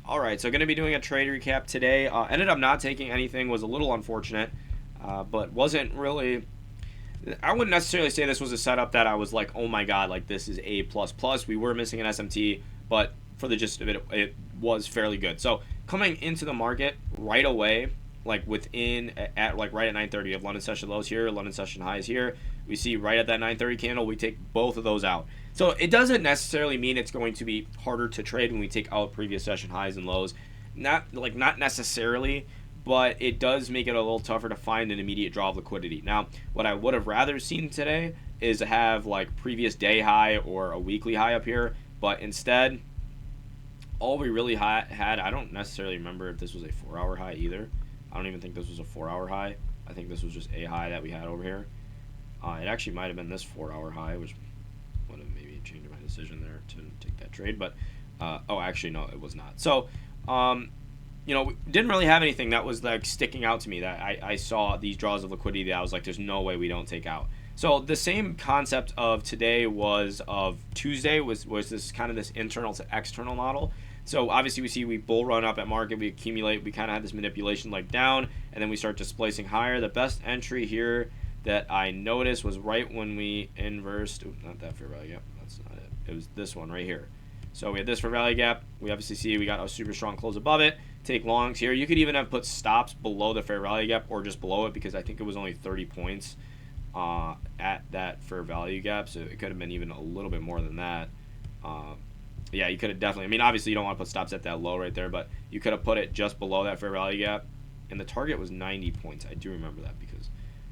All right, so going to be doing a trade recap today. Ended up not taking anything, was a little unfortunate, but wasn't really. I wouldn't necessarily say this was a setup that I was like, oh my god, like this is A++. We were missing an SMT, but for the gist of it, it was fairly good. So coming into the market right away, like within at like right at 9:30, you have London session lows here, London session highs here. We see right at that 9:30 candle, we take both of those out. So it doesn't necessarily mean it's going to be harder to trade when we take out previous session highs and lows. Not necessarily, but it does make it a little tougher to find an immediate draw of liquidity. Now, what I would have rather seen today is to have like previous day high or a weekly high up here, but instead, all we really had, I don't necessarily remember if this was a 4-hour high either. I don't even think this was a 4-hour high. I think this was just a high that we had over here. It actually might have been this 4-hour high, which would have maybe changed my decision there to take that trade. But, oh, actually, no, it was not. So, you know, we didn't really have anything that was like sticking out to me that I saw these draws of liquidity that I was like, there's no way we don't take out. So the same concept of today was of Tuesday was this kind of this internal to external model. So obviously we bull run up at market, we accumulate, we kind of have this manipulation like down, and then we start displacing higher. The best entry here that I noticed was right when we inversed, not that fair value gap, that's not it. It was this one right here. So we had this fair value gap. We obviously see we got a super strong close above it. Take longs here. You could even have put stops below the fair value gap or just below it because I think it was only 30 points at that fair value gap. So it could have been even a little bit more than that. Yeah, you could have definitely. I mean, obviously you don't want to put stops at that low right there, but you could have put it just below that fair value gap. And the target was 90 points. I do remember that because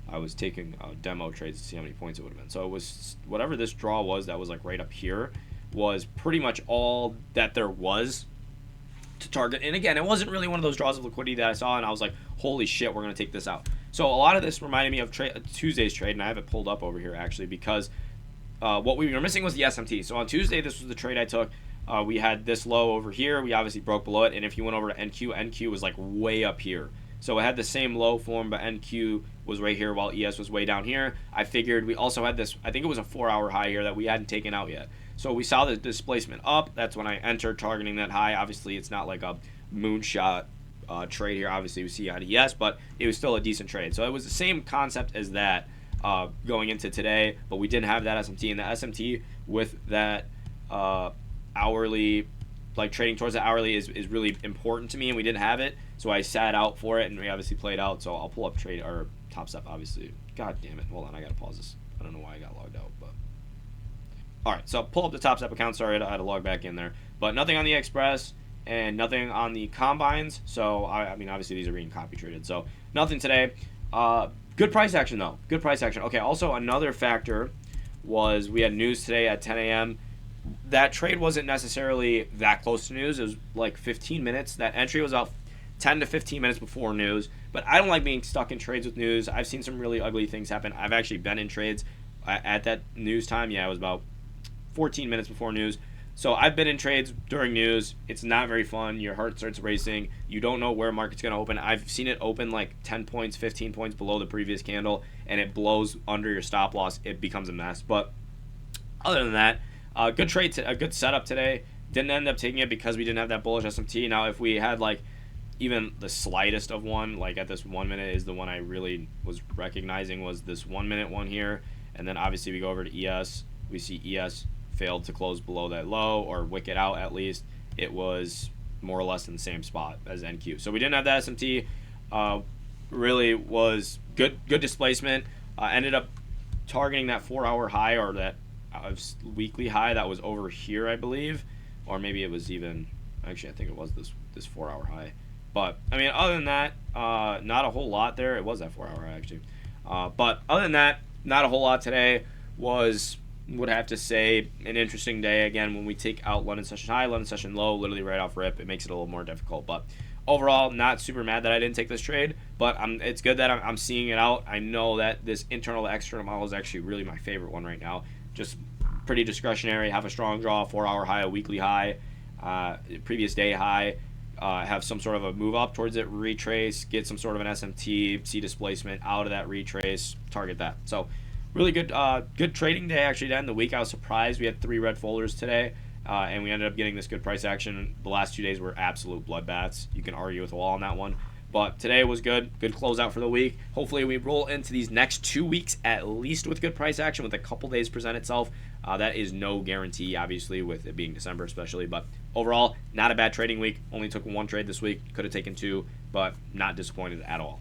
I was taking demo trades to see how many points it would have been. So it was whatever this draw was that was like right up here was pretty much all that there was to target. And again, it wasn't really one of those draws of liquidity that I saw and I was like, holy shit, we're going to take this out. So a lot of this reminded me of Tuesday's trade, and I have it pulled up over here actually because what we were missing was the SMT. So on Tuesday, this was the trade I took. We had this low over here. We obviously broke below it, and if you went over to NQ was like way up here. So it had the same low form, but NQ was right here while ES was way down here. I figured we also had this, I think it was a 4-hour high here that we hadn't taken out yet. So we saw the displacement up. That's when I entered targeting that high. Obviously, it's not like a moonshot trade here. Obviously, we see out of ES, but it was still a decent trade. So it was the same concept as that going into today, but we didn't have that SMT. And the SMT with that hourly, like trading towards the hourly is really important to me, and we didn't have it. So I sat out for it, and we obviously played out. So I'll pull up trade or Top Step, obviously. God damn it. Hold on, I got to pause this. I don't know why I got logged out, but. All right, so pull up the Top Step account. Sorry, I had to log back in there. But nothing on the Express and nothing on the Combines. So, I mean, obviously these are being copy traded. So nothing today. Good price action, though. Good price action. Okay, also another factor was we had news today at 10 a.m. That trade wasn't necessarily that close to news. It was like 15 minutes. That entry was about 10 to 15 minutes before news. But I don't like being stuck in trades with news. I've seen some really ugly things happen. I've actually been in trades at that news time. Yeah, it was about 14 minutes before news. So I've been in trades during news. It's not very fun. Your heart starts racing. You don't know where market's going to open. I've seen it open like 10 points, 15 points below the previous candle, and it blows under your stop loss. It becomes a mess. But other than that, good trade, a good setup today. Didn't end up taking it because we didn't have that bullish SMT. Now, if we had like even the slightest of one, like at this 1 minute is the one I really was recognizing was this 1 minute one here. And then obviously we go over to ES. We see ES failed to close below that low or wick it out at least. It was more or less in the same spot as NQ. So we didn't have that SMT. Really was good displacement. Ended up targeting that 4-hour high or that weekly high that was over here, I believe. Or maybe it was even, actually I think it was this 4-hour high. But, I mean, other than that, not a whole lot there. It was that 4-hour high, actually. But other than that, not a whole lot today. Would have to say an interesting day again when we take out London session high, London session low, literally right off rip. It makes it a little more difficult, but overall, not super mad that I didn't take this trade. But it's good that I'm seeing it out. I know that this internal to external model is actually really my favorite one right now. Just pretty discretionary. Have a strong draw, 4-hour high, a weekly high, previous day high. Have some sort of a move up towards it, retrace, get some sort of an SMT, see displacement out of that retrace, target that. So really good good trading day actually to end the week. I was surprised we had 3 red folders today. and we ended up getting this good price action. The last 2 days were absolute bloodbaths. You can argue with a wall on that one. But today was good closeout for the week. Hopefully we roll into these next 2 weeks at least with good price action, with a couple days present itself. That is no guarantee, obviously, with it being December especially. But overall, not a bad trading week. Only took one trade this week. Could have taken two, but not disappointed at all.